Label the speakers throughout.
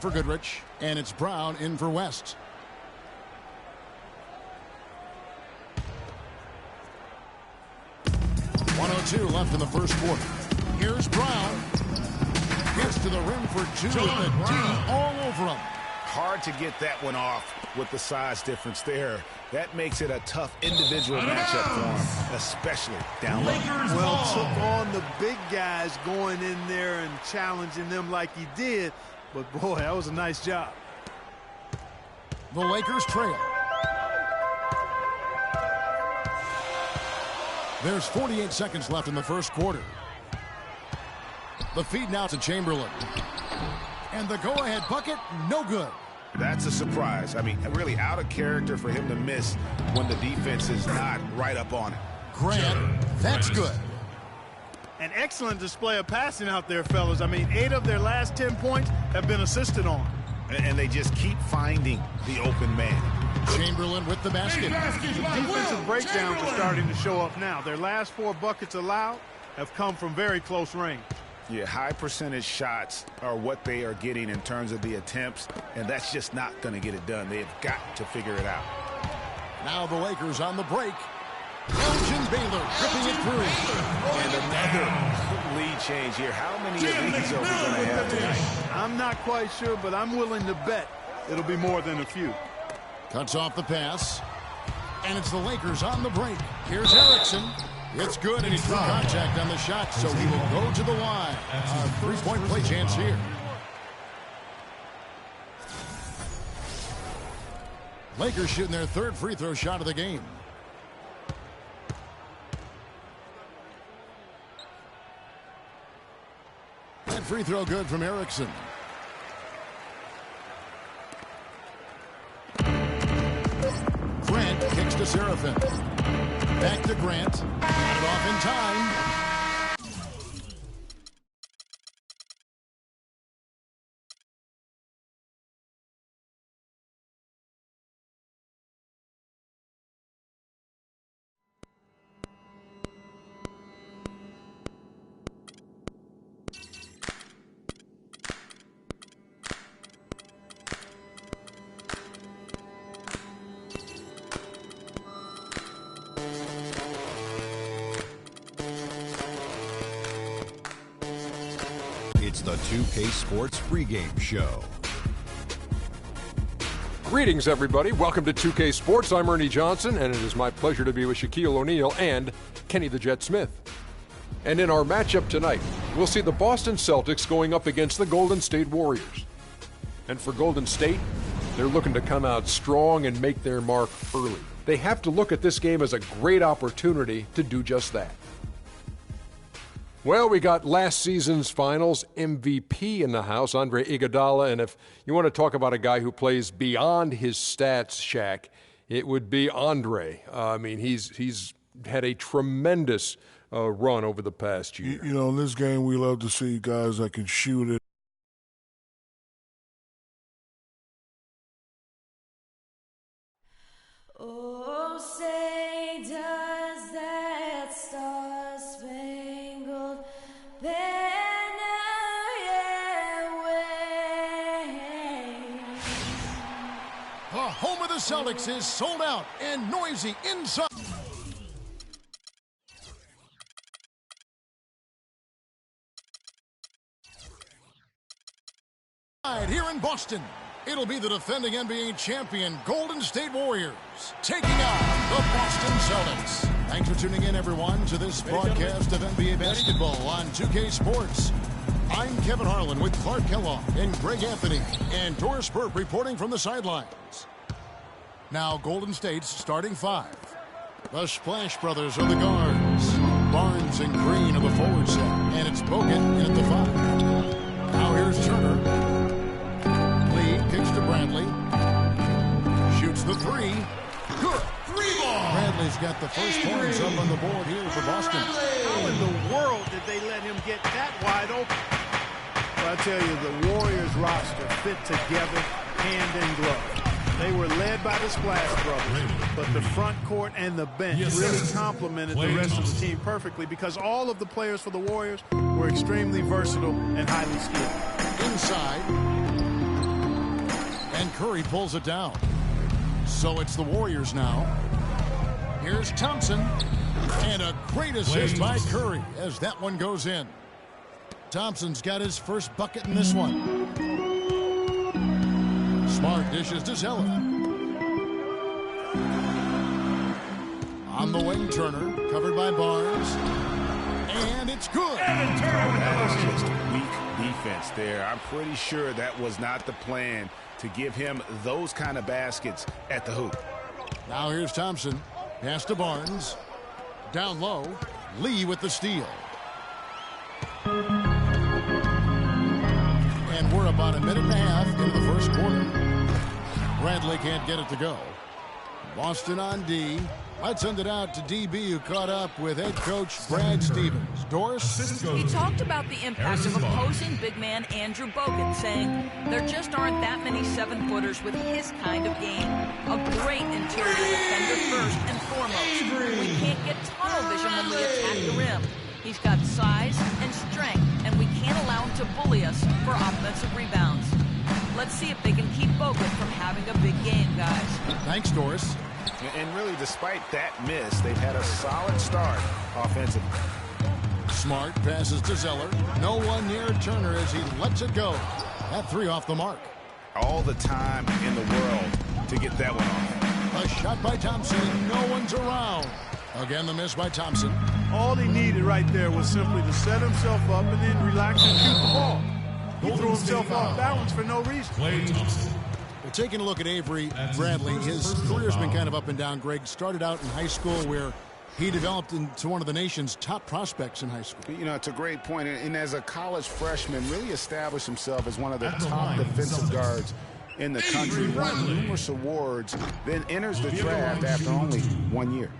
Speaker 1: for Goodrich, and it's Brown in for West. .102 left in the first quarter. Here's Brown. Gets to the rim for two with the D all over him.
Speaker 2: Hard to get that one off with the size difference there. That makes it a tough individual matchup for him, especially down low.
Speaker 3: Well, took on the big guys going in there and challenging them like he did. But, boy, that was a nice job.
Speaker 1: The Lakers trail. There's 48 seconds left in the first quarter. The feed now to Chamberlain. And the go-ahead bucket, no good.
Speaker 2: That's a surprise. I mean, really out of character for him to miss when the defense is not right up on it.
Speaker 1: Grant, that's good.
Speaker 3: An excellent display of passing out there, fellas. I mean, 8 of their last 10 points have been assisted on.
Speaker 2: And they just keep finding the open man.
Speaker 1: Chamberlain with the basket.
Speaker 3: The defensive breakdowns are starting to show up now. Their last 4 buckets allowed have come from very close range.
Speaker 2: Yeah, high percentage shots are what they are getting in terms of the attempts, and that's just not going to get it done. They've got to figure it out.
Speaker 1: Now the Lakers on the break. Elgin Baylor ripping it through.
Speaker 2: And another lead change here. How many of these are we going to have tonight?
Speaker 3: I'm not quite sure, but I'm willing to bet it'll be more than a few.
Speaker 1: Cuts off the pass. And it's the Lakers on the break. Here's Erickson. It's good, and he drew contact on the shot, so he will go to the line. A three-point play chance here. Lakers shooting their 3rd free throw shot of the game. That free throw good from Erickson. Grant kicks to Seraphin. Back to Grant. Got it off in time.
Speaker 4: It's the 2K Sports pregame show.
Speaker 5: Greetings, everybody. Welcome to 2K Sports. I'm Ernie Johnson, and it is my pleasure to be with Shaquille O'Neal and Kenny the Jet Smith. And in our matchup tonight, we'll see the Boston Celtics going up against the Golden State Warriors. And for Golden State, they're looking to come out strong and make their mark early. They have to look at this game as a great opportunity to do just that. Well, we got last season's finals MVP in the house, Andre Iguodala, and if you want to talk about a guy who plays beyond his stats, Shaq, it would be Andre. I mean, he's had a tremendous run over the past year.
Speaker 6: You know, in this game, we love to see guys that can shoot it.
Speaker 7: Oh, say does that star-spangled banner yet wave?
Speaker 1: The home of the Celtics is sold out and noisy inside. Here in Boston, it'll be the defending NBA champion Golden State Warriors taking on the Boston Celtics. Thanks for tuning in, everyone, to this broadcast of NBA basketball on 2K Sports. I'm Kevin Harlan with Clark Kellogg and Greg Anthony and Doris Burke reporting from the sidelines. Now Golden State's starting 5. The Splash Brothers are the guards. Barnes and Green are the forward set. And it's Bogut in at the 5. Now here's Turner. Kicks to Bradley. Shoots the 3. Good. 3-ball. Bradley's got the first points up on the board here for Boston.
Speaker 3: How in the world did they let him get that wide open? Well, I tell you, the Warriors roster fit together hand in glove. They were led by the Splash Brothers, but the front court and the bench really complemented the rest of the team perfectly because all of the players for the Warriors were extremely versatile and highly skilled.
Speaker 1: Inside. And Curry pulls it down. So it's the Warriors now. Here's Thompson. And a great assist by Curry as that one goes in. Thompson's got his first bucket in this one. Smart dishes to Zeller. On the wing, Turner, covered by Barnes. And it's good.
Speaker 2: That is just weak defense there. I'm pretty sure that was not the plan to give him those kind of baskets at the hoop.
Speaker 1: Now here's Thompson. Pass to Barnes. Down low. Lee with the steal. And we're about a minute and a half into the first quarter. Bradley can't get it to go. Boston on D. Let's send it out to DB, who caught up with head coach Brad Stevens. Doris?
Speaker 8: He talked about the impact of opposing big man Andrew Bogut, saying there just aren't that many 7-footers with his kind of game. A great interior defender first and foremost. We can't get tunnel vision when we attack the rim. He's got size and strength, and we can't allow him to bully us for offensive rebounds. Let's see if they can keep Bogut from having a big game, guys.
Speaker 1: Thanks, Doris.
Speaker 2: And really, despite that miss, they've had a solid start offensively.
Speaker 1: Smart passes to Zeller. No one near Turner as he lets it go. That three off the mark.
Speaker 2: All the time in the world to get that one off.
Speaker 1: A shot by Thompson. No one's around. Again, the miss by Thompson.
Speaker 3: All he needed right there was simply to set himself up and then relax and shoot the ball. He threw himself off balance for no reason.
Speaker 1: Well, taking a look at Avery Bradley, his career's been kind of up and down. Greg started out in high school where he developed into one of the nation's top prospects in high school.
Speaker 2: You know, it's a great point. And as a college freshman, really established himself as one of the top defensive guards in the country. Won numerous awards, then enters the draft after only 1 year.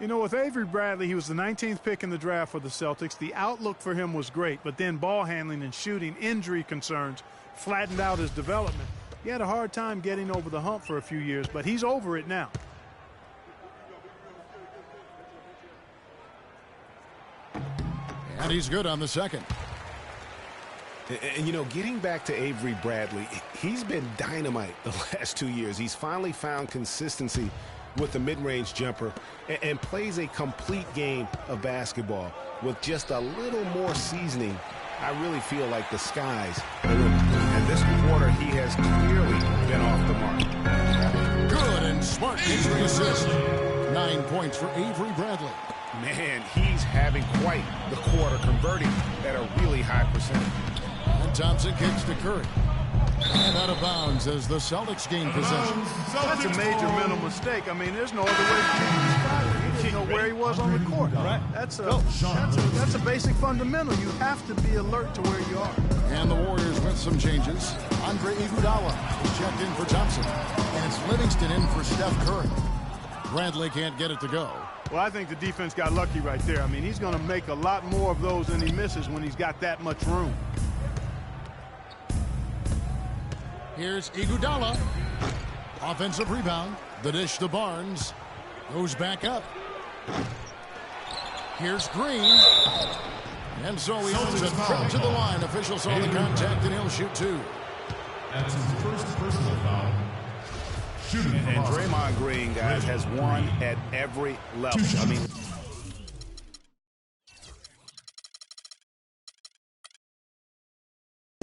Speaker 3: You know, with Avery Bradley, he was the 19th pick in the draft for the Celtics. The outlook for him was great, but then ball handling and shooting injury concerns flattened out his development. He had a hard time getting over the hump for a few years, but he's over it now.
Speaker 1: And he's good on the second.
Speaker 2: And, you know, getting back to Avery Bradley, he's been dynamite the last 2 years. He's finally found consistency with the mid-range jumper and plays a complete game of basketball. With just a little more seasoning, I really feel like the sky's the limit. And this quarter, he has clearly been off the mark.
Speaker 1: Good and smart gets the assist. 9 points for Avery Bradley.
Speaker 2: Man, he's having quite the quarter, converting at a really high percentage.
Speaker 1: And Thompson kicks to Curry. And out of bounds as the Celtics gain possession.
Speaker 3: That's a major mental mistake. I mean, there's no other way to describe it. He didn't know where he was on the court. Right? That's a basic fundamental. You have to be alert to where you are.
Speaker 1: And the Warriors with some changes. Andre Iguodala is checked in for Thompson. And it's Livingston in for Steph Curry. Bradley can't get it to go.
Speaker 3: Well, I think the defense got lucky right there. I mean, he's going to make a lot more of those than he misses when he's got that much room.
Speaker 1: Here's Iguodala. Offensive rebound. The dish to Barnes. Goes back up. Here's Green. And so he owns a trip to the line. Officials saw the contact, and he'll shoot two.
Speaker 9: That's his first personal foul.
Speaker 2: And Draymond Green, guys, has won at every level. I mean,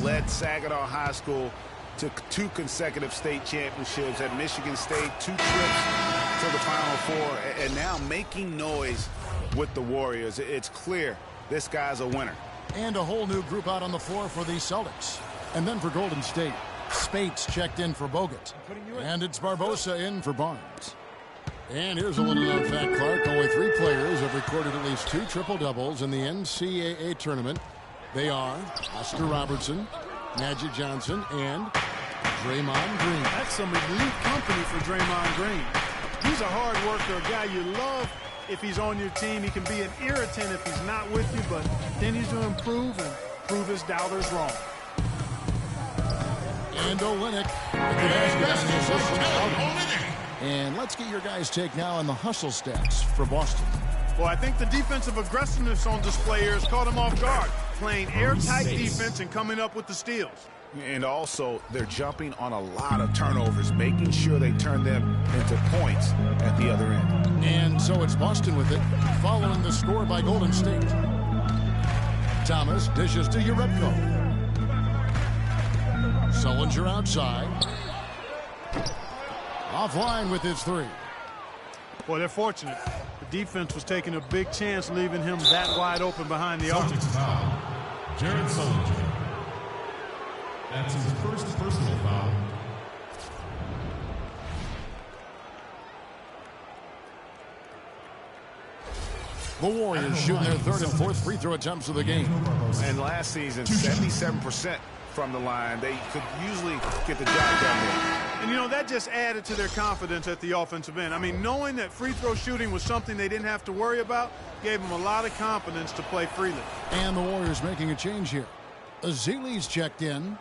Speaker 2: led Saginaw High School to 2 consecutive state championships at Michigan State, 2 trips to the Final Four, and now making noise with the Warriors. It's clear this guy's a winner.
Speaker 1: And a whole new group out on the floor for the Celtics. And then for Golden State, Spates checked in for Bogut. And it's Barbosa in for Barnes. And here's a little known fact, Clark. Only 3 players have recorded at least 2 triple-doubles in the NCAA tournament. They are Oscar Robertson, Magic Johnson, and Draymond Green.
Speaker 3: That's some elite company for Draymond Green. He's a hard worker, a guy you love if he's on your team. He can be an irritant if he's not with you, but then he's to improve and prove his doubters wrong.
Speaker 1: And Olynyk with the basket. And let's get your guys' take now on the hustle stats for Boston.
Speaker 3: Well, I think the defensive aggressiveness on display here has caught him off guard, playing airtight defense and coming up with the steals.
Speaker 2: And also, they're jumping on a lot of turnovers, making sure they turn them into points at the other end.
Speaker 1: And so it's Boston with it, following the score by Golden State. Thomas dishes to Urebko. Sullinger outside. Offline with his three.
Speaker 3: Boy, they're fortunate. The defense was taking a big chance, leaving him that wide open behind the arc.
Speaker 9: Celtics foul. Jared Sullinger. That's his first personal foul.
Speaker 1: The Warriors shooting their third and fourth free throw attempts of the game.
Speaker 2: And last season, 77% from the line. They could usually get the job done there.
Speaker 3: And, you know, that just added to their confidence at the offensive end. I mean, knowing that free throw shooting was something they didn't have to worry about gave them a lot of confidence to play freely.
Speaker 1: And the Warriors making a change here. Azili's checked in.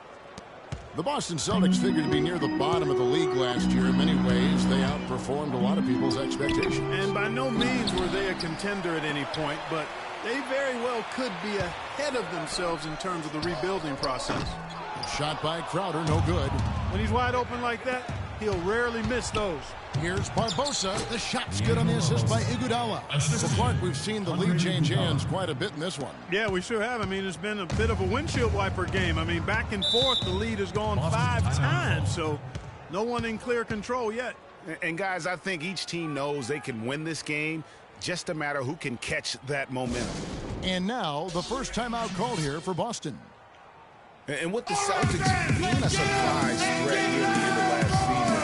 Speaker 1: The Boston Celtics figured to be near the bottom of the league last year. In many ways, they outperformed a lot of people's expectations.
Speaker 3: And by no means were they a contender at any point, but they very well could be ahead of themselves in terms of the rebuilding process.
Speaker 1: Shot by Crowder, no good.
Speaker 3: When he's wide open like that, he'll rarely miss those.
Speaker 1: Here's Barbosa. The shot's good on the assist by Iguodala. So, Clark, we've seen the lead change hands quite a bit in this one.
Speaker 3: Yeah, we sure have. I mean, it's been a bit of a windshield wiper game. I mean, back and forth, the lead has gone 5 times, so no one in clear control yet.
Speaker 2: And, guys, I think each team knows they can win this game. Just a matter who can catch that momentum.
Speaker 1: And now, the first timeout called here for Boston.
Speaker 2: And with the Celtics being a surprise threat near the end of last season,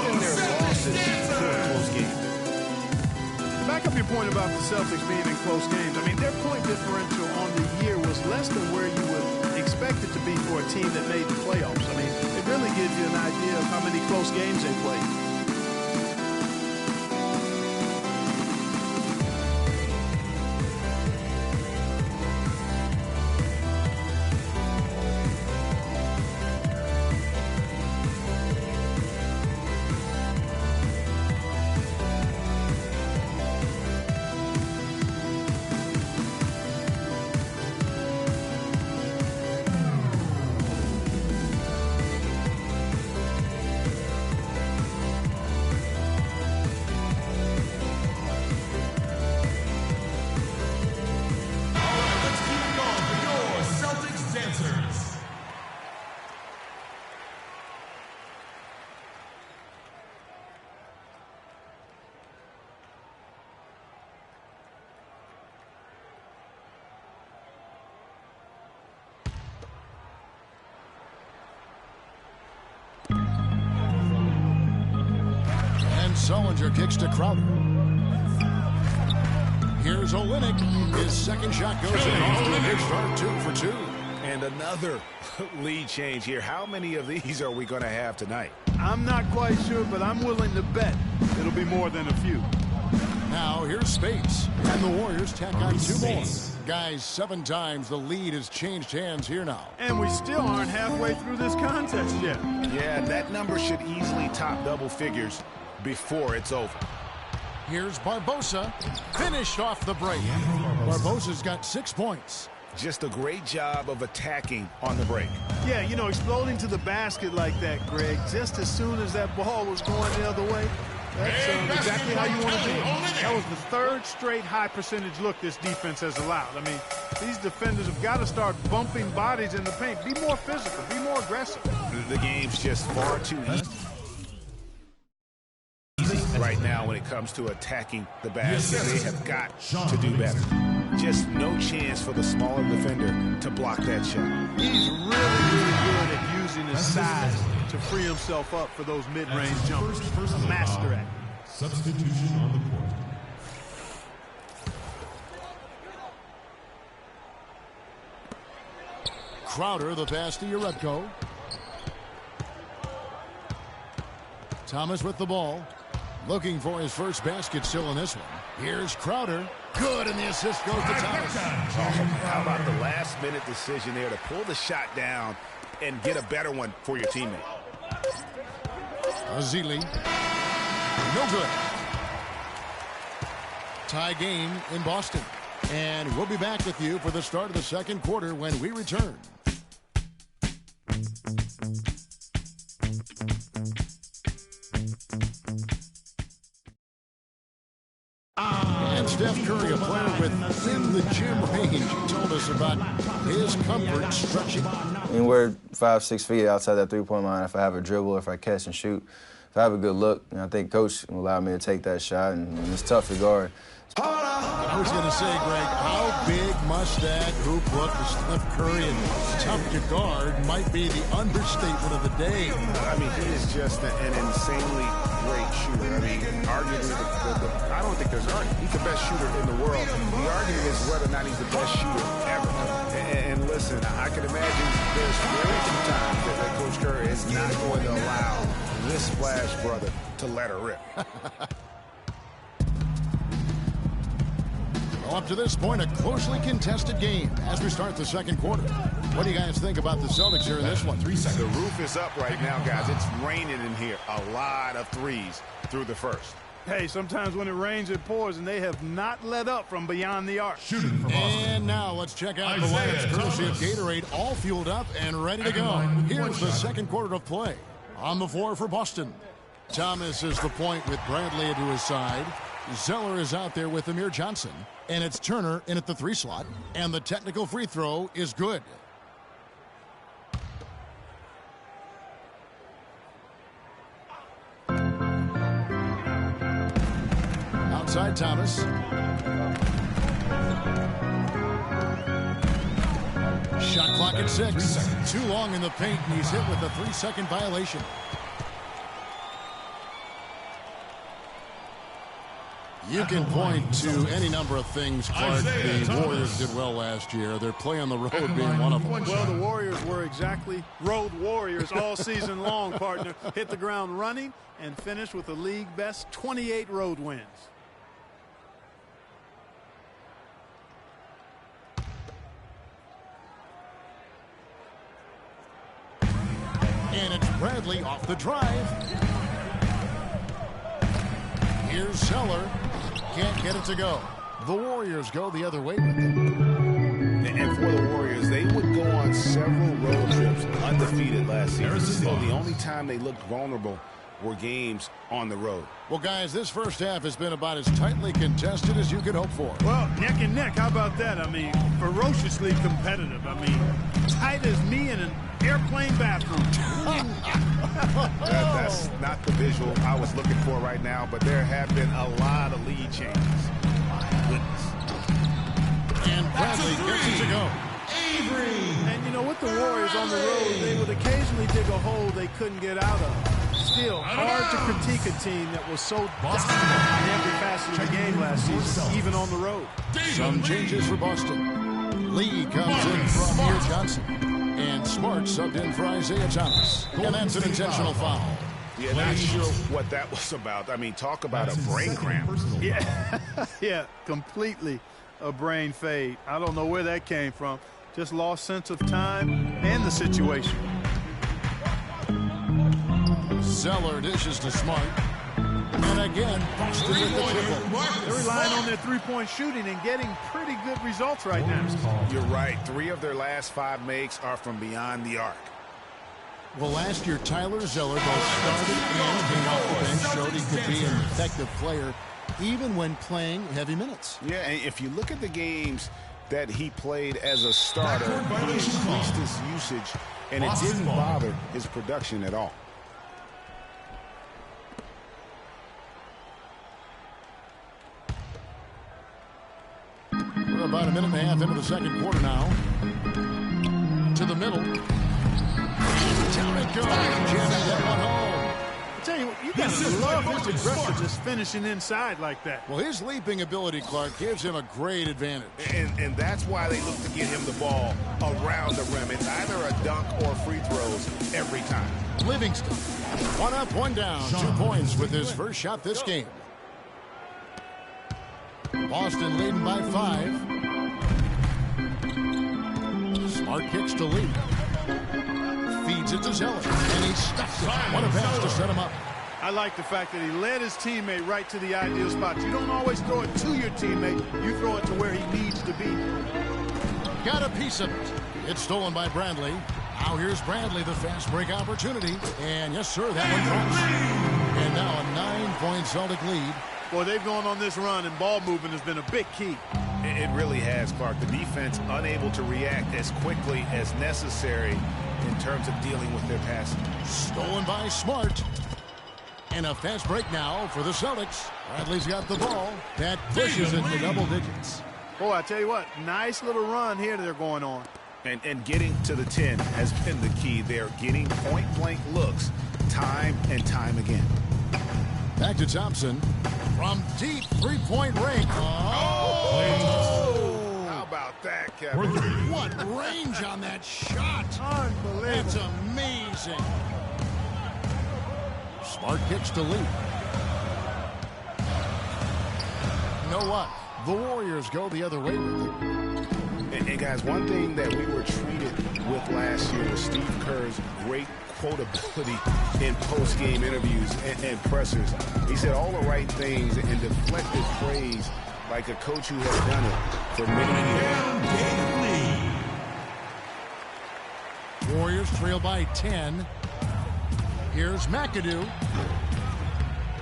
Speaker 2: even their losses were close games.
Speaker 3: Back up your point about the Celtics being in close games. I mean, their point differential on the year was less than where you would expect it to be for a team that made the playoffs. I mean, it really gives you an idea of how many close games they played.
Speaker 1: Sullinger kicks to Crowder. Here's Olynyk. His second shot goes in. Off to a big start, 2 for 2.
Speaker 2: And another lead change here. How many of these are we going to have tonight?
Speaker 3: I'm not quite sure, but I'm willing to bet it'll be more than a few.
Speaker 1: Now here's Space. And the Warriors tack on 2 more. Guys, 7 times the lead has changed hands here now.
Speaker 3: And we still aren't halfway through this contest yet.
Speaker 2: Yeah, that number should easily top double figures before it's over.
Speaker 1: Here's Barbosa. Finished off the break. Barbosa's got 6 points.
Speaker 2: Just a great job of attacking on the break.
Speaker 3: Yeah, you know, exploding to the basket like that, Greg, just as soon as that ball was going the other way, that's exactly how you want to do it. That was the 3rd straight high percentage look this defense has allowed. I mean, these defenders have got to start bumping bodies in the paint. Be more physical. Be more aggressive.
Speaker 2: The game's just far too easy right now when it comes to attacking the basket. They have got to do better. Just no chance for the smaller defender to block that shot.
Speaker 3: He's really good at using his size to free himself up for those mid-range jumpers. Master at it.
Speaker 9: Substitution on the court.
Speaker 1: Crowder, the pass to Urebko. Thomas with the ball. Looking for his first basket still in this one. Here's Crowder. Good, and the assist goes to Thomas.
Speaker 2: How about the last-minute decision there to pull the shot down and get a better one for your teammate?
Speaker 1: Azili. No good. Tie game in Boston. And we'll be back with you for the start of the second quarter when we return. rim range. He told us about his comfort stretching.
Speaker 10: Anywhere 5-6 feet outside that three-point line, if I have a dribble, if I catch and shoot, if I have a good look, I think Coach will allow me to take that shot, and it's tough to guard.
Speaker 1: I was going to say, Greg, how big must that hoop look for Steph Curry, and tough to guard might be the understatement of the day.
Speaker 2: I mean, he is just an insanely great shooter. I mean, arguably, I don't think there's an argument. He's the best shooter in the world. The argument is whether or not he's the best shooter ever. And listen, I can imagine there's very few times that Coach Curry is not going to allow this Splash brother to let her rip.
Speaker 1: Well, up to this point, a closely contested game as we start the second quarter. What do you guys think about the Celtics here in this one?
Speaker 2: 3 seconds. The roof is up right now, guys. It's raining in here. A lot of threes through the first.
Speaker 3: Hey, sometimes when it rains, it pours, and they have not let up from beyond the arc.
Speaker 9: Shooting for Boston.
Speaker 1: And now let's check out the lineups courtesy of Gatorade, all fueled up and ready to go. Here's the second quarter of play. On the floor for Boston, Thomas is the point with Bradley to his side. Zeller is out there with Amir Johnson. And it's Turner in at the 3 slot. And the technical free throw is good. Outside Thomas. Shot clock at 6. Too long in the paint, and he's hit with a 3-second violation. You can point to any number of things, Clark. The Warriors did well last year. Their play on the road being one of them.
Speaker 3: Well, the Warriors were exactly road warriors all season long, partner. Hit the ground running and finished with the league best 28 road wins.
Speaker 1: And it's Bradley off the drive. Here's Zeller. Can't get it to go. The Warriors go the other way with it.
Speaker 2: And for the Warriors, they would go on several road trips undefeated last season. Still, the only time they looked vulnerable were games on the road.
Speaker 1: Well, guys, this first half has been about as tightly contested as you could hope for.
Speaker 3: Well, neck and neck, how about that? I mean, ferociously competitive. I mean, tight as me in an airplane bathroom.
Speaker 2: That's not the visual I was looking for right now, but there have been a lot of lead changes. My goodness.
Speaker 1: And Bradley gets it to go.
Speaker 3: And you know, with the Warriors on the road, they would occasionally dig a hole they couldn't get out of. Still, hard to critique a team that was so dominant in every facet of the game last season, even on the road.
Speaker 1: Some changes for Boston. Lee comes in from Amir Johnson. And Smart subbed in for Isaiah Thomas. And that's an intentional foul.
Speaker 2: Yeah, not sure what that was about. I mean, talk about a brain cramp.
Speaker 3: Yeah, yeah, completely a brain fade. I don't know where that came from. Just lost sense of time and the situation.
Speaker 1: Zeller dishes to Smart. And again, Boston with the triple.
Speaker 3: They're relying on their three-point shooting and getting pretty good results right now.
Speaker 2: You're right. 3 of their last 5 makes are from beyond the arc.
Speaker 1: Well, last year, Tyler Zeller both started and came off the bench, showed he could be an effective player even when playing heavy minutes.
Speaker 2: Yeah, and if you look at the games that he played as a starter, he increased his usage, and it didn't bother his production at all.
Speaker 1: We're about a minute and a half into the second quarter now. To the middle. Down it goes. Jamming that one home.
Speaker 3: I tell you, you gotta love his aggressiveness finishing inside like that.
Speaker 1: Well, his leaping ability, Clark, gives him a great advantage.
Speaker 2: And that's why they look to get him the ball around the rim. It's either a dunk or free throws every time.
Speaker 1: Livingston, 1 up, 1 down, 2 points with his first shot this game. Boston leading by 5. Smart kicks to Lee. Feeds it to Zeller, and he stuffs it. What a pass to set him up.
Speaker 3: I like the fact that he led his teammate right to the ideal spot. You don't always throw it to your teammate. You throw it to where he needs to be.
Speaker 1: Got a piece of it. It's stolen by Bradley. Now here's Bradley, the fast break opportunity. And yes, sir, that one drops. And now a 9-point Celtic lead.
Speaker 3: Boy, they've gone on this run, and ball movement has been a big key.
Speaker 2: It really has, Clark. The defense unable to react as quickly as necessary in terms of dealing with their passing.
Speaker 1: Stolen by Smart. And a fast break now for the Celtics. Bradley's got the ball. That pushes it to double digits.
Speaker 3: Boy, I tell you what, nice little run here they're going on.
Speaker 2: And getting to the 10 has been the key. They're getting point-blank looks time and time again.
Speaker 1: Back to Thompson from deep three-point range. Oh!
Speaker 2: How about that, Kevin?
Speaker 1: What range on that shot.
Speaker 3: Unbelievable.
Speaker 1: That's amazing. Smart kicks to Lee. You know what? The Warriors go the other way with it.
Speaker 2: And guys, one thing that we were treated with last year was Steve Kerr's great quotability in post-game interviews and pressers. He said all the right things and deflected praise like a coach who has done it for many years.
Speaker 1: Warriors trail by 10. Here's McAdoo.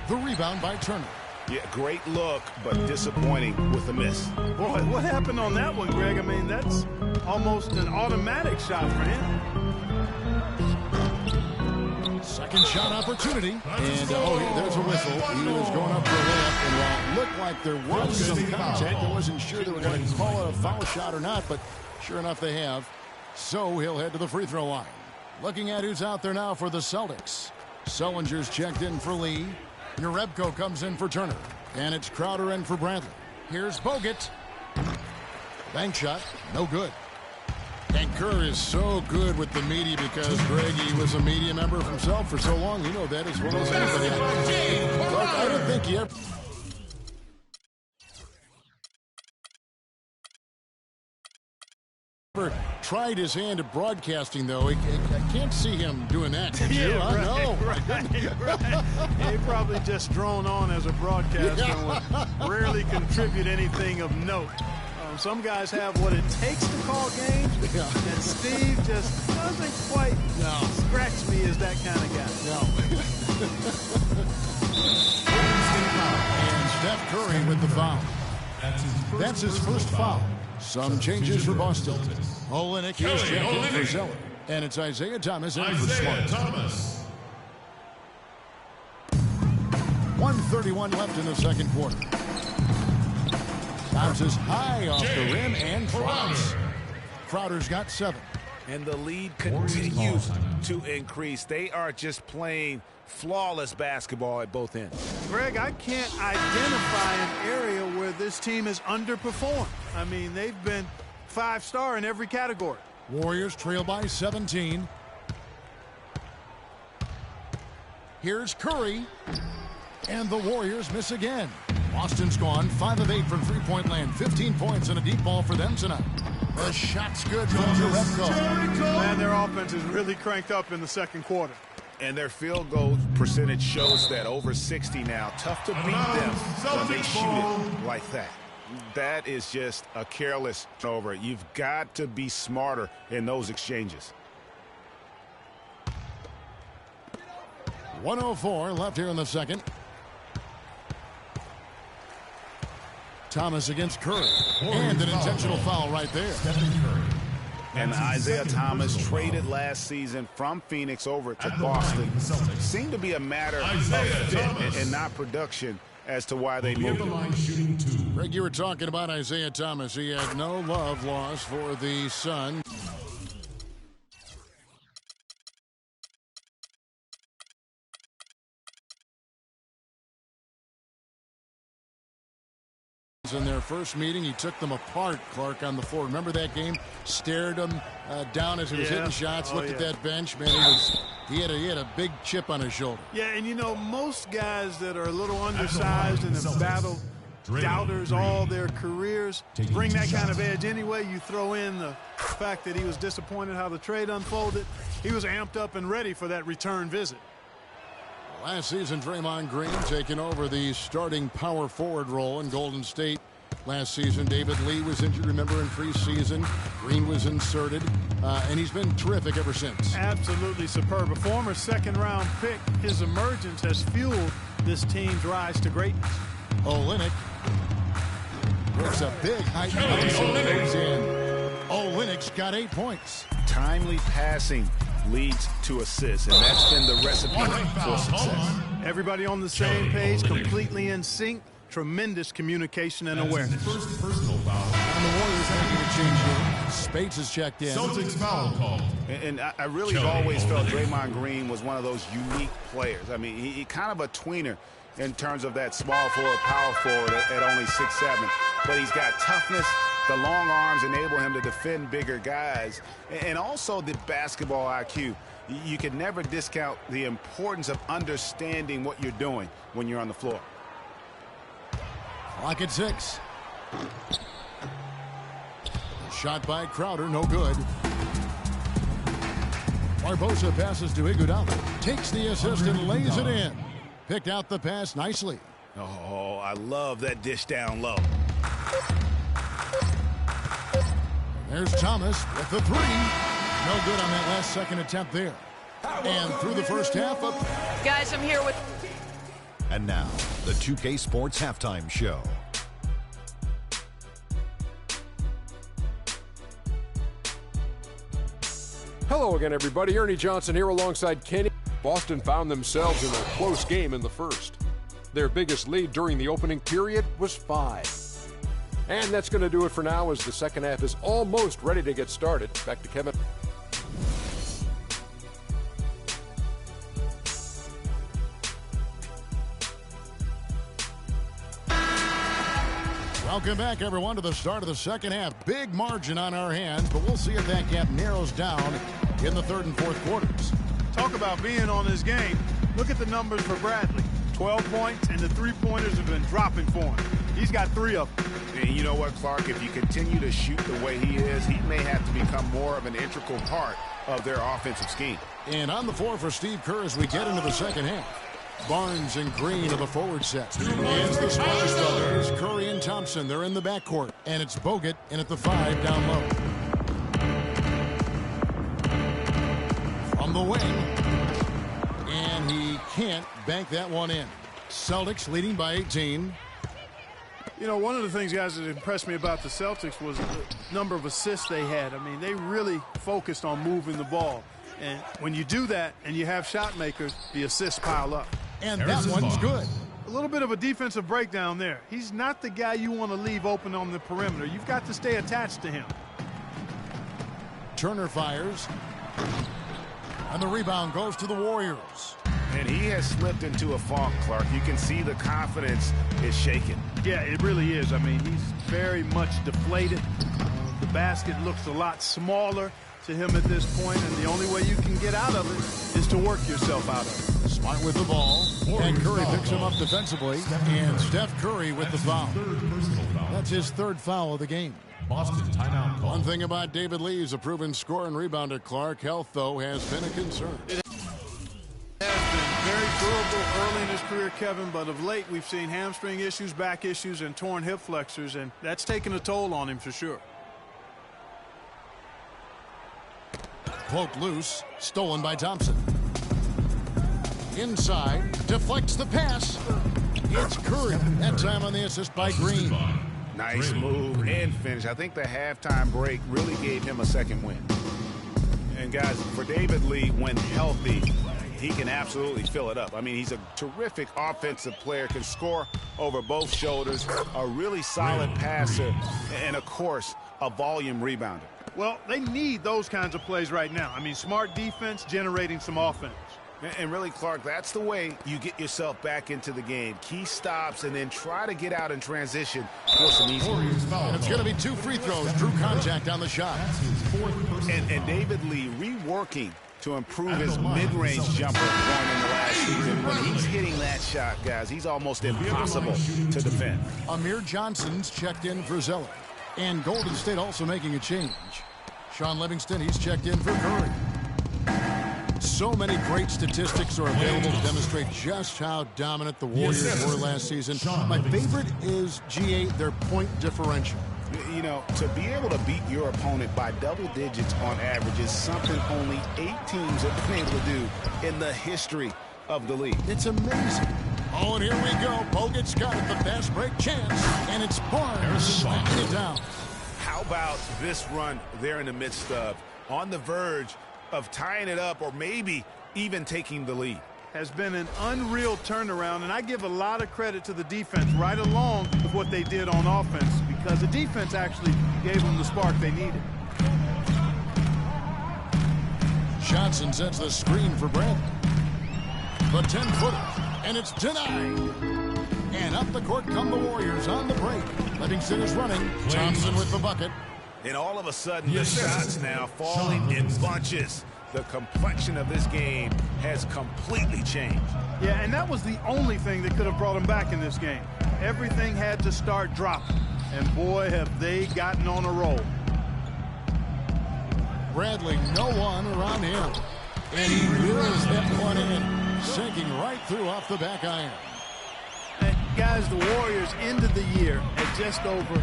Speaker 1: The rebound by Turner.
Speaker 2: Yeah, great look, but disappointing with a miss.
Speaker 3: Boy, what happened on that one, Greg? I mean, that's almost an automatic shot for him.
Speaker 1: Second shot opportunity. And, there's a whistle. He was going up for a layup. And while it looked like there was some contact, I wasn't sure they were going to call it a foul shot or not, but sure enough they have. So he'll head to the free throw line. Looking at who's out there now for the Celtics. Sullinger's checked in for Lee. Jerebko comes in for Turner. And it's Crowder in for Bradley. Here's Bogut. Bank shot. No good. And Kerr is so good with the media because, Greg, he was a media member himself for so long. You know that as well as anybody. Look, I don't think he ever... tried his hand at broadcasting, though. I can't see him doing that. Did you?
Speaker 3: Yeah,
Speaker 1: I know.
Speaker 3: Right. He probably just drone on as a broadcaster and would rarely contribute anything of note. Some guys have what it takes to call games, and Steve just doesn't quite scratch me as that kind of guy.
Speaker 1: No. And Steph Curry with the foul. That's his first foul. Some changes for Boston. Olenek is checked in for Zeller. And it's Isaiah Thomas in for Smart. 1:31 left in the second quarter. Bounces high off the rim and drops. Crowder's got 7.
Speaker 2: And the lead continues to increase. They are just playing flawless basketball at both ends.
Speaker 3: Greg, I can't identify an area where this team has underperformed. I mean, they've been 5-star in every category.
Speaker 1: Warriors trail by 17. Here's Curry. And the Warriors miss again. Boston's gone 5 of 8 from three-point land. 15 points and a deep ball for them tonight. The shot's good from Jerebko.
Speaker 3: Man, their offense is really cranked up in the second quarter.
Speaker 2: And their field goal percentage shows that, over 60 now. Tough to beat them when they shoot it like that. That is just a careless over. You've got to be smarter in those exchanges.
Speaker 1: 1:04 left here in the second. Thomas against Curry. And an intentional foul right there.
Speaker 2: And Isaiah Thomas, traded last season from Phoenix over to Boston, seemed to be a matter of fit and not production as to why they moved him.
Speaker 1: Greg, you were talking about Isaiah Thomas. He had no love lost for the Suns. In their first meeting, he took them apart, Clark, on the floor. Remember that game? Stared him down as he was hitting shots, looked at that bench. Man, he had a big chip on his shoulder.
Speaker 3: Yeah, and you know, most guys that are a little undersized and have battled doubters all their careers bring that kind of edge anyway. You throw in the fact that he was disappointed how the trade unfolded. He was amped up and ready for that return visit.
Speaker 1: Last season, Draymond Green taking over the starting power forward role in Golden State. Last season, David Lee was injured, remember, in preseason. Green was inserted, and he's been terrific ever since.
Speaker 3: Absolutely superb. A former second-round pick, his emergence has fueled this team's rise to greatness.
Speaker 1: Olenek Works a big height pass and goes in. Olynyk's got 8 points.
Speaker 2: Timely passing leads to assists, and that's been the recipe for success.
Speaker 3: Everybody on the same page, completely in sync. Tremendous communication and awareness.
Speaker 9: First personal foul.
Speaker 1: And the Warriors making a change here. Spates is checked in.
Speaker 9: Celtics foul called.
Speaker 2: And I really have always felt Draymond Green was one of those unique players. I mean, he kind of a tweener in terms of that small forward, power forward at only 6'7". But he's got toughness. The long arms enable him to defend bigger guys. And also the basketball IQ. You can never discount the importance of understanding what you're doing when you're on the floor.
Speaker 1: Clock at 6. Shot by Crowder, no good. Barbosa passes to Iguodala. Takes the assist and lays it in. Picked out the pass nicely.
Speaker 2: Oh, I love that dish down low.
Speaker 1: There's Thomas with the 3. No good on that last second attempt there. And through the first half of...
Speaker 8: Guys, I'm here with...
Speaker 4: And now, the 2K Sports Halftime Show.
Speaker 5: Hello again, everybody. Ernie Johnson here alongside Kenny. Boston found themselves in a close game in the first. Their biggest lead during the opening period was 5. And that's going to do it for now as the second half is almost ready to get started. Back to Kevin.
Speaker 1: Welcome back, everyone, to the start of the second half. Big margin on our hands, but we'll see if that gap narrows down in the third and fourth quarters.
Speaker 3: Talk about being on his game. Look at the numbers for Bradley. 12 points, and the three-pointers have been dropping for him. He's got 3 of them.
Speaker 2: And you know what, Clark? If you continue to shoot the way he is, he may have to become more of an integral part of their offensive scheme.
Speaker 1: And on the floor for Steve Kerr as we get into the second half. Barnes and Green are the forward set. It's the Splash Brothers, Curry and Thompson. They're in the backcourt. And it's Bogut in at the 5 down low. From the wing. And he can't bank that one in. Celtics leading by 18.
Speaker 3: You know, one of the things, guys, that impressed me about the Celtics was the number of assists they had. I mean, they really focused on moving the ball. And when you do that and you have shot makers, the assists pile up.
Speaker 1: And that one's good.
Speaker 3: A little bit of a defensive breakdown there. He's not the guy you want to leave open on the perimeter. You've got to stay attached to him.
Speaker 1: Turner fires. And the rebound goes to the Warriors.
Speaker 2: And he has slipped into a funk, Clark. You can see the confidence is shaken.
Speaker 3: Yeah, it really is. I mean, he's very much deflated. The basket looks a lot smaller to him at this point, and the only way you can get out of it is to work yourself out of it.
Speaker 1: Smart with the ball, and Curry picks him up defensively, and Steph Curry with the foul. That's his 3rd foul of the game.
Speaker 9: Boston timeout call.
Speaker 1: One thing about David Lee is a proven scorer and rebounder. Clark, health, though, has been a concern.
Speaker 3: It has been very durable early in his career, Kevin, but of late we've seen hamstring issues, back issues, and torn hip flexors, and that's taken a toll on him for sure.
Speaker 1: Poked loose, stolen by Thompson. Inside, deflects the pass. It's Curry. That time on the assist by Green.
Speaker 2: Nice move and finish. I think the halftime break really gave him a second win. And, guys, for David Lee, when healthy, he can absolutely fill it up. I mean, he's a terrific offensive player, can score over both shoulders, a really solid passer, and, of course, a volume rebounder.
Speaker 3: Well, they need those kinds of plays right now. I mean, smart defense generating some offense.
Speaker 2: And really, Clark, that's the way you get yourself back into the game. Key stops and then try to get out in transition for some easy.
Speaker 1: And it's going to be 2 free throws. Drew contact on the shot.
Speaker 2: And David Lee reworking to improve his mid-range jumper going in the last season. When he's hitting that shot, guys, he's almost impossible to defend.
Speaker 1: Amir Johnson's checked in for Zeller. And Golden State also making a change. Sean Livingston, he's checked in for Curry. So many great statistics are available to demonstrate just how dominant the Warriors were last season. My favorite is G8, their point differential.
Speaker 2: You know, to be able to beat your opponent by double digits on average is something only 8 teams have been able to do in the history of the league.
Speaker 1: It's amazing. Oh, and here we go. Bogut's got it, the fast break chance, and it's Barnes smacking it down.
Speaker 2: How about this run they're in the midst of, on the verge of tying it up or maybe even taking the lead?
Speaker 3: Has been an unreal turnaround, and I give a lot of credit to the defense right along with what they did on offense, because the defense actually gave them the spark they needed.
Speaker 1: Johnson sets the screen for Bradley. The 10-footer, and it's denied. And up the court come the Warriors on the break. Livingston is running. Thompson with the bucket.
Speaker 2: And all of a sudden, the shots now falling in bunches. The complexion of this game has completely changed.
Speaker 3: Yeah, and that was the only thing that could have brought them back in this game. Everything had to start dropping. And boy, have they gotten on a roll.
Speaker 1: Bradley, no one around him. And he reels that one in, sinking right through off the back iron.
Speaker 3: And guys, the Warriors ended the year at just over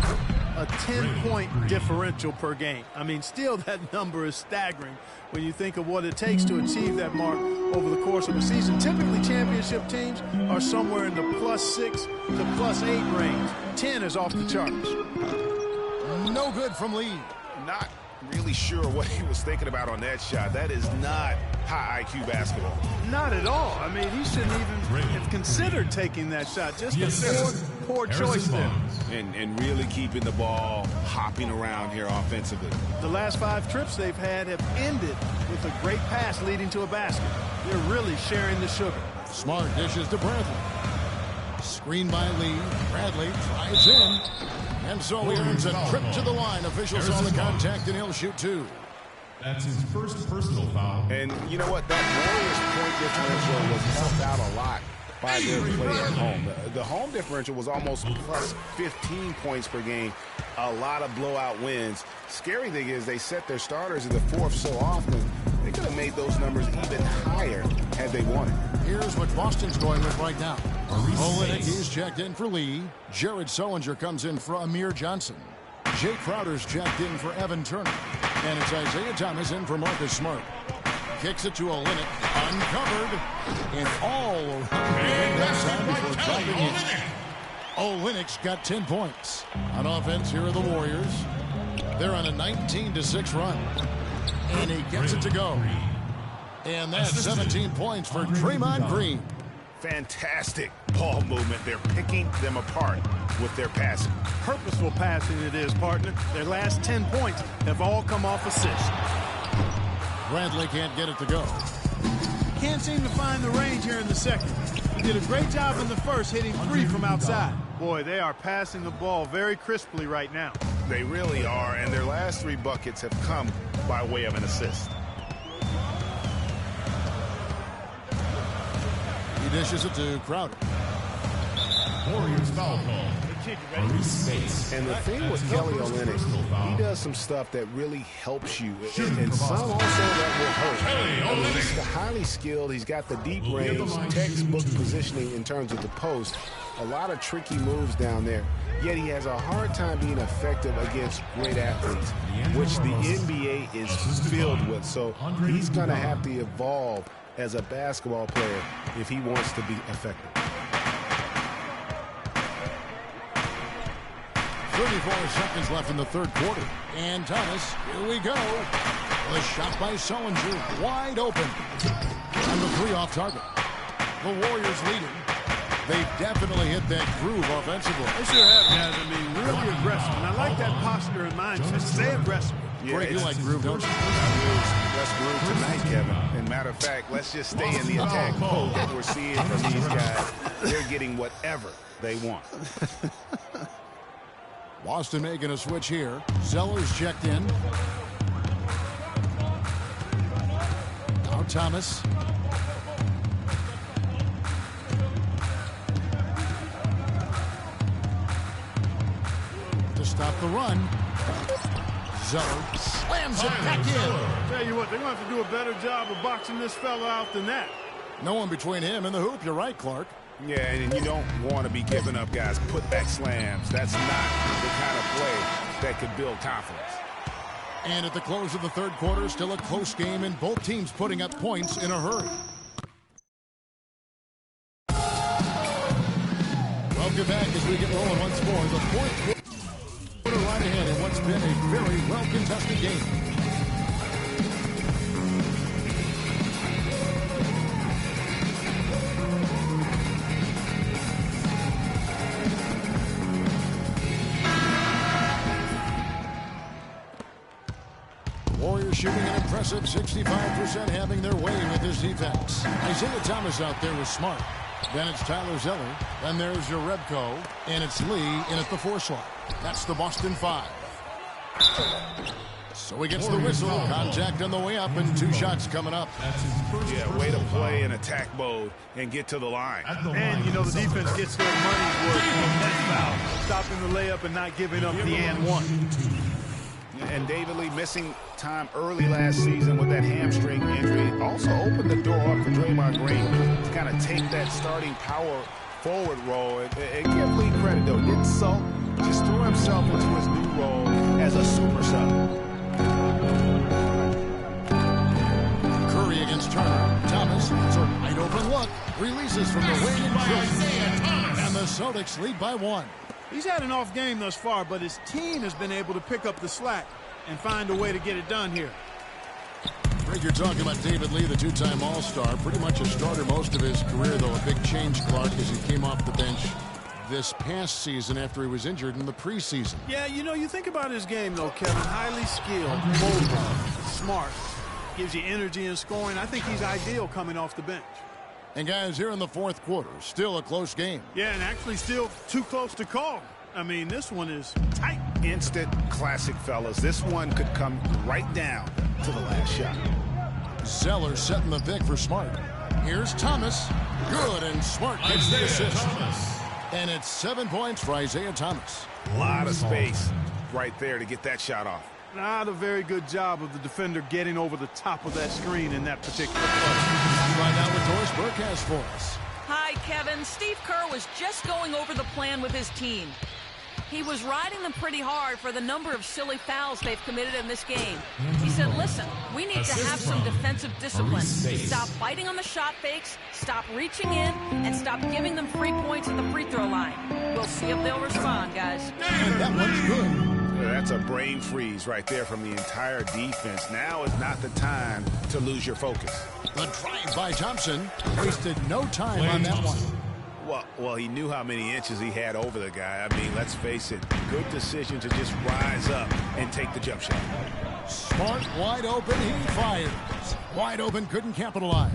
Speaker 3: a 10-point differential per game. I mean, still that number is staggering when you think of what it takes to achieve that mark over the course of a season. Typically, championship teams are somewhere in the +6 to +8 range. 10 is off the charts.
Speaker 1: No good from Lee.
Speaker 2: Not really sure what he was thinking about on that shot. That is not high IQ basketball.
Speaker 3: Not at all. I mean, he shouldn't even have considered taking that shot. Just a poor choice there.
Speaker 2: And really keeping the ball hopping around here offensively.
Speaker 3: The last 5 trips they've had have ended with a great pass leading to a basket. They're really sharing the sugar.
Speaker 1: Smart dishes to Bradley. Screen by Lee. Bradley drives in. And so he earns a trip to the line. Officials saw the contact, and he'll shoot 2.
Speaker 9: That's his first personal foul.
Speaker 2: And you know what? That Warriors point differential was helped out a lot by their play at home. The home differential was almost +15 points per game. A lot of blowout wins. Scary thing is they set their starters in the fourth so often, they could have made those numbers even higher had they wanted.
Speaker 1: Here's what Boston's going with right now. Olenek, he's checked in for Lee. Jared Sullinger comes in for Amir Johnson. Jay Crowder's checked in for Evan Turner. And it's Isaiah Thomas in for Marcus Smart. Kicks it to Olenek, uncovered, and all around that time before dropping in. Olenek's got 10 points. On offense, here are the Warriors. They're on a 19-6 run. And he gets it to go. And that's 17 points for Draymond Green.
Speaker 2: Fantastic ball movement. They're picking them apart with their passing.
Speaker 3: Purposeful passing it is, partner. Their last 10 points have all come off assists.
Speaker 1: Bradley can't get it to go.
Speaker 3: Can't seem to find the range here in the second. He did a great job in the first, hitting 3 from outside. Boy, they are passing the ball very crisply right now.
Speaker 2: They really are, and their last 3 buckets have come by way of an assist.
Speaker 1: He dishes it to Crowder.
Speaker 9: Warriors foul call.
Speaker 2: And the thing with Kelly Olynyk, he does some stuff that really helps you, and some also that will hurt. He's highly skilled. He's got the deep range, textbook positioning in terms of the post. A lot of tricky moves down there. Yet he has a hard time being effective against great athletes, which the NBA is filled with. So he's going to have to evolve as a basketball player if he wants to be effective.
Speaker 1: 34 seconds left in the third quarter. And Thomas, here we go. The shot by Sullinger, wide open. And the 3 off target. The Warriors leading. They've definitely hit that groove offensively.
Speaker 3: They sure have, guys. I mean, really aggressive. And I like that posture and mindset. Stay aggressive.
Speaker 1: Yeah, you like groove, don't you?
Speaker 2: Let's groove tonight, Kevin. And matter of fact, let's just stay in the attack mode that we're seeing from these guys. They're getting whatever they want.
Speaker 1: Boston making a switch here. Zeller's checked in. Now Thomas. To stop the run. Zeller slams it back in.
Speaker 3: Tell you what, they're going to have to do a better job of boxing this fella out than that.
Speaker 1: No one between him and the hoop. You're right, Clark.
Speaker 2: Yeah, and you don't want to be giving up, guys, put-back slams. That's not the kind of play that could build confidence.
Speaker 1: And at the close of the third quarter, still a close game, and both teams putting up points in a hurry. for the fourth quarter right ahead in what's been a very well-contested game. Warriors shooting an impressive 65%, having their way with this defense. Isaiah Thomas out there was smart. Then it's Tyler Zeller. Then there's Jerebko. And it's Lee in at the 4 slot. That's the Boston 5. So he gets the whistle. Contact on the way up and 2 shots coming up.
Speaker 2: Yeah, way to play in attack mode and get to the line.
Speaker 3: And, you know, the defense gets their money's worth from that foul. Stopping the layup and not giving up the and one.
Speaker 2: And David Lee missing time early last season with that hamstring injury also opened the door up for Draymond Green to kind of take that starting power forward role. And give Lee credit, though. Didn't sulk, just threw himself into his new role as a super sub.
Speaker 1: Curry against Turner. Thomas gets a wide open look. Releases from the wing and Thomas. And the Celtics lead by 1.
Speaker 3: He's had an off game thus far, but his team has been able to pick up the slack and find a way to get it done here.
Speaker 1: Greg, you're talking about David Lee, the 2-time All-Star. Pretty much a starter most of his career, though. A big change, Clark, as he came off the bench this past season after he was injured in the preseason.
Speaker 3: Yeah, you know, you think about his game, though, Kevin. Highly skilled, mobile, smart. Gives you energy and scoring. I think he's ideal coming off the bench.
Speaker 1: And, guys, here in the fourth quarter, still a close game.
Speaker 3: Yeah, and actually still too close to call. I mean, this one is tight.
Speaker 2: Instant classic, fellas. This one could come right down to the last shot.
Speaker 1: Zeller setting the pick for Smart. Here's Thomas. Good, and Smart gets the assist. And it's 7 points for Isaiah Thomas.
Speaker 2: A lot of space right there to get that shot off.
Speaker 3: Not a very good job of the defender getting over the top of that screen in that particular play.
Speaker 1: Right now with Doris Burke has for us.
Speaker 8: Hi, Kevin. Steve Kerr was just going over the plan with his team. He was riding them pretty hard for the number of silly fouls they've committed in this game. He said, listen, we need to have some defensive discipline. Stop biting on the shot fakes, stop reaching in, and stop giving them free points at the free throw line. We'll see if they'll respond, guys.
Speaker 1: And that one's good.
Speaker 2: That's a brain freeze right there from the entire defense. Now is not the time to lose your focus.
Speaker 1: The drive by Thompson wasted no time on that one.
Speaker 2: Well, he knew how many inches he had over the guy. I mean, let's face it, good decision to just rise up and take the jump shot.
Speaker 1: Smart, wide open, he fires. Wide open, couldn't capitalize.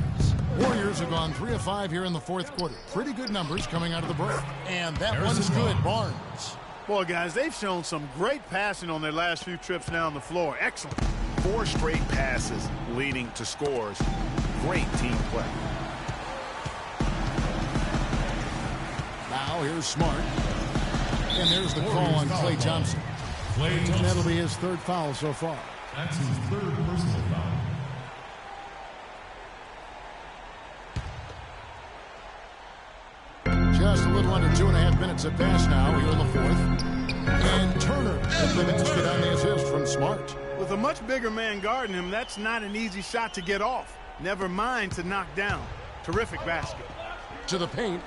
Speaker 1: Warriors have gone 3 of 5 here in the fourth quarter. Pretty good numbers coming out of the break. And that one's good, Barnes.
Speaker 3: Boy, guys, they've shown some great passing on their last few trips down the floor. Excellent.
Speaker 2: 4 straight passes leading to scores. Great team play.
Speaker 1: Now here's Smart. And there's the call on Klay Thompson. And that'll be his 3rd foul so far.
Speaker 9: That's his 3rd personal foul.
Speaker 1: Just a little under 2.5 minutes have passed now here in the 4th. And Turner with the basket on the assist from Smart.
Speaker 3: With a much bigger man guarding him, that's not an easy shot to get off. Never mind to knock down. Terrific basket.
Speaker 1: To the paint.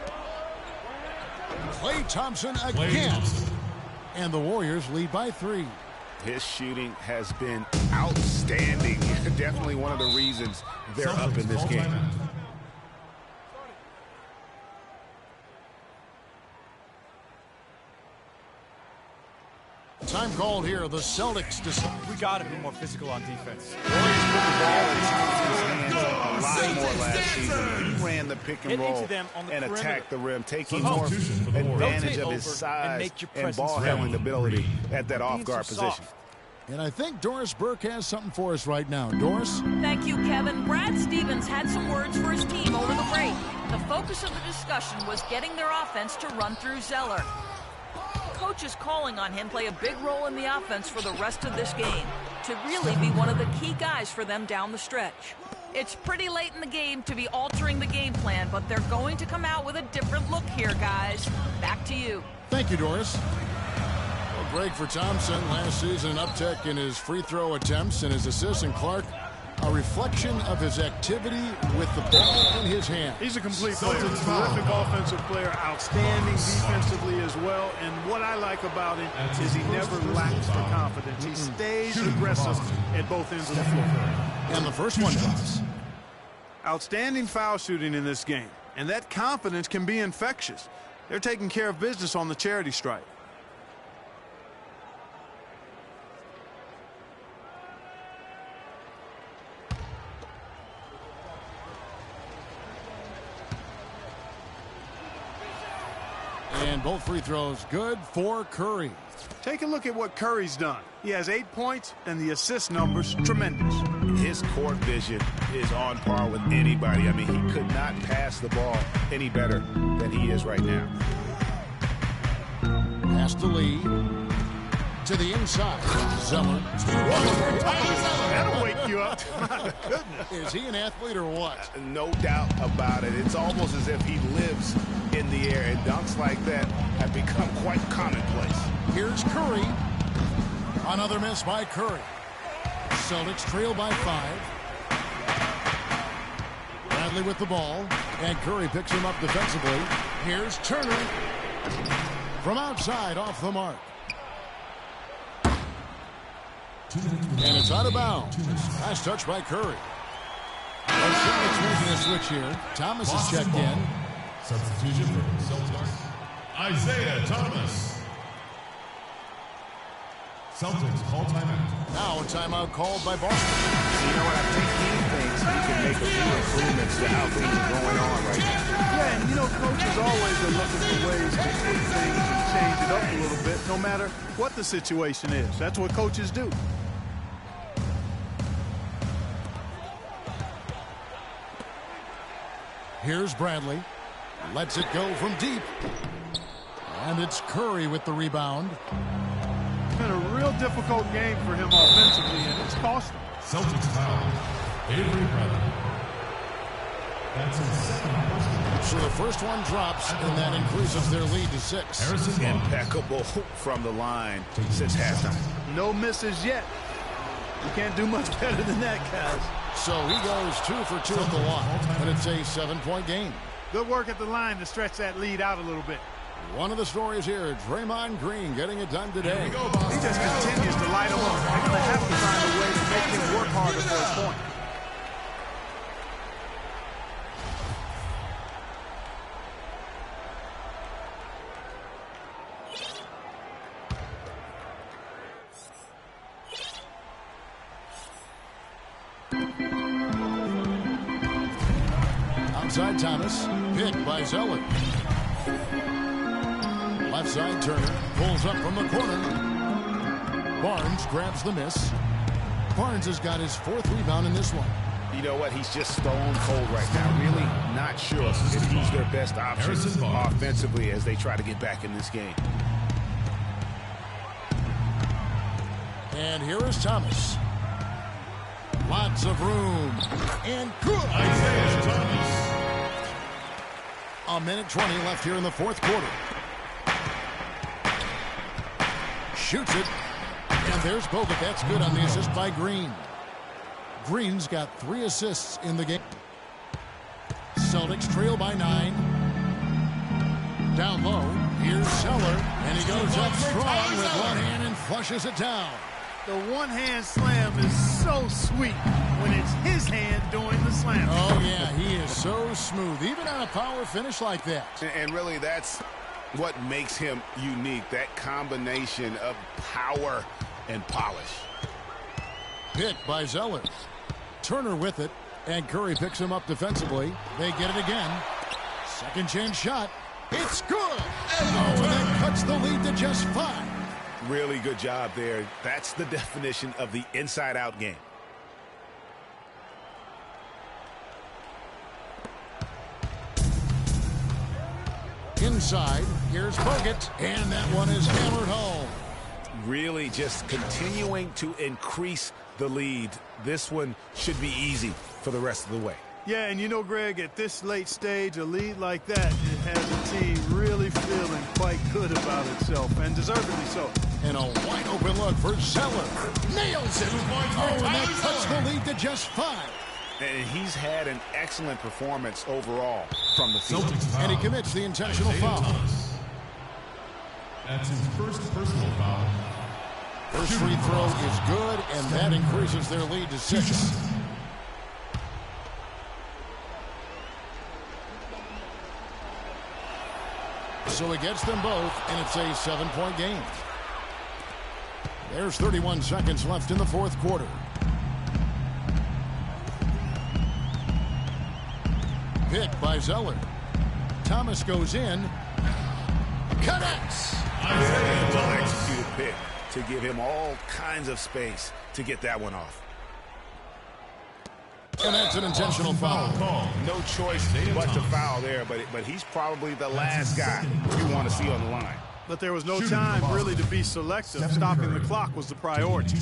Speaker 1: Klay Thompson again. And the Warriors lead by 3.
Speaker 2: His shooting has been outstanding. Definitely one of the reasons they're up in this game.
Speaker 1: Time called here. The Celtics decide.
Speaker 11: We got to be more physical on defense.
Speaker 2: Warriors put the ball in Thompson's hands a lot more last season. He ran the pick and roll and attacked the rim, taking more advantage of his size and ball handling ability at that off-guard position.
Speaker 1: And I think Doris Burke has something for us right now. Doris?
Speaker 8: Thank you, Kevin. Brad Stevens had some words for his team over the break. The focus of the discussion was getting their offense to run through Zeller. Coach is calling on him play a big role in the offense for the rest of this game to really be one of the key guys for them down the stretch. It's pretty late in the game to be altering the game plan, but they're going to come out with a different look here, guys. Back to you.
Speaker 1: Thank you, Doris. Well, Greg, for Thompson, last season an uptick in his free throw attempts and his assists, and Clark, A reflection of his activity with the ball in his hand.
Speaker 3: He's a complete player. Terrific offensive player, outstanding defensively as well. And what I like about him is he never lacks for confidence. He stays aggressive at both ends of the floor.
Speaker 1: And the first one drops.
Speaker 3: Outstanding foul shooting in this game. And that confidence can be infectious. They're taking care of business on the charity stripe.
Speaker 1: And both free throws good for Curry.
Speaker 3: Take a look at what Curry's done. He has 8 points, and the assist numbers tremendous.
Speaker 2: His court vision is on par with anybody. I mean, he could not pass the ball any better than he is right now.
Speaker 1: Pass to Lee. To the inside. Zeller.
Speaker 3: That'll wake you up. My goodness.
Speaker 1: Is he an athlete or what?
Speaker 2: No doubt about it. It's almost as if he lives in the air, and dunks like that have become quite commonplace.
Speaker 1: Here's Curry. Another miss by Curry. Celtics trail by 5. Bradley with the ball, and Curry picks him up defensively. Here's Turner. From outside, off the mark. And it's out of bounds. Nice touch by Curry. The Celtics making a switch here. Thomas is checked in.
Speaker 9: Substitution for Celtics. Isaiah Thomas. Celtics call timeout.
Speaker 1: Now a timeout called by Boston.
Speaker 2: You know what? I think he thinks he can make a few improvements to how things are going on right now.
Speaker 3: Yeah, and you know, coaches always are looking for ways to tweak things and change it up a little bit, no matter what the situation is. That's what coaches do.
Speaker 1: Here's Bradley. Lets it go from deep. And it's Curry with the rebound.
Speaker 3: It's been a real difficult game for him offensively, and it's cost him.
Speaker 9: Celtics foul. Avery Bradley. That's his second personal.
Speaker 1: So the first one drops, and that increases their lead to 6.
Speaker 2: Impeccable from the line since halftime.
Speaker 3: No misses yet. You can't do much better than that, guys.
Speaker 1: So he goes 2 for 2 at the line, and it's a 7-point game.
Speaker 3: Good work at the line to stretch that lead out a little bit.
Speaker 1: One of the stories here, Draymond Green getting it done today.
Speaker 3: He just continues to light them up. They're going to have to find a way to make him work harder for his point.
Speaker 1: Outside Thomas, picked by Zeller. Left side Turner pulls up from the corner. Barnes grabs the miss. Barnes has got his 4th rebound in this one.
Speaker 2: You know what? He's just stone cold right now. Really not sure if he's their best option offensively as they try to get back in this game.
Speaker 1: And here is Thomas. Lots of room. And good.
Speaker 9: Isaiah Thomas.
Speaker 1: A minute 20 left here in the 4th quarter. Shoots it. And there's Bogut. That's good on the assist by Green. Green's got 3 assists in the game. Celtics trail by 9. Down low. Here's Zeller. And he goes up strong with one hand and flushes it down.
Speaker 3: The one-hand slam is so sweet when it's his hand doing the slam.
Speaker 1: Oh, yeah, he is so smooth, even on a power finish like that.
Speaker 2: And really, that's what makes him unique, that combination of power and polish.
Speaker 1: Picked by Zeller. Turner with it, and Curry picks him up defensively. They get it again. Second chance shot. It's good. Oh, and that cuts the lead to just 5.
Speaker 2: Really good job there. That's the definition of the inside-out game.
Speaker 1: Inside, here's Bogut, and that one is hammered home.
Speaker 2: Really just continuing to increase the lead. This one should be easy for the rest of the way.
Speaker 3: Yeah, and you know, Greg, at this late stage, a lead like that, it has a team really feeling quite good about itself, and deservedly so.
Speaker 1: And a wide open look for Zeller. Nails it. Oh, and that cuts the lead to just 5.
Speaker 2: And he's had an excellent performance overall from the field.
Speaker 1: And he commits the intentional foul.
Speaker 9: That's his first personal foul.
Speaker 1: First free throw is good, and that increases their lead to 6. So he gets them both, and it's a 7-point game. There's 31 seconds left in the fourth quarter. Pick by Zeller. Thomas goes in. Connects.
Speaker 2: Well-executed pick to give him all kinds of space to get that one off.
Speaker 1: And that's an intentional foul.
Speaker 2: No choice but to foul there, but he's probably the last guy you want to see on the line.
Speaker 3: But there was no time really to be selective. Stopping the clock was the priority.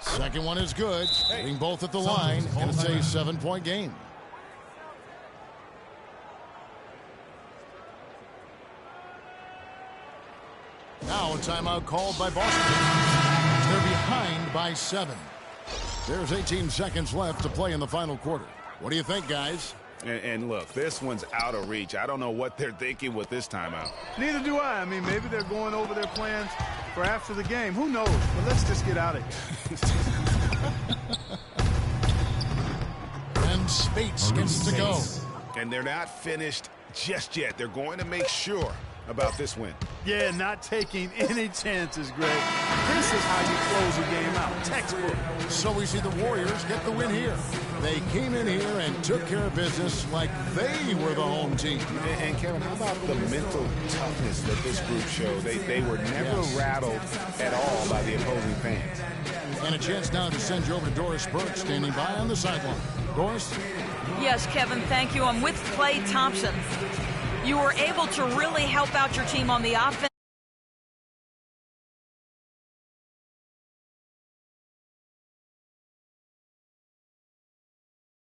Speaker 1: Second one is good. Hitting both at the line, and it's a 7-point game. Now a timeout called by Boston. They're behind by 7. There's 18 seconds left to play in the final quarter. What do you think, guys?
Speaker 2: And look, this one's out of reach. I don't know what they're thinking with this timeout.
Speaker 3: Neither do I. I mean, maybe they're going over their plans for after the game. Who knows? But let's just get out of here.
Speaker 1: And Spates gets to go.
Speaker 2: And they're not finished just yet. They're going to make sure about this win.
Speaker 3: Yeah, not taking any chances, Greg. This is how you close a game out. Textbook.
Speaker 1: So we see the Warriors get the win here. They came in here and took care of business like they were the home team.
Speaker 2: And Kevin, how about the mental toughness that this group showed? They were never rattled at all by the opposing fans.
Speaker 1: And a chance now to send you over to Doris Burke, standing by on the sideline. Doris?
Speaker 8: Yes, Kevin, thank you. I'm with Klay Thompson. You were able to really help out your team on the offense.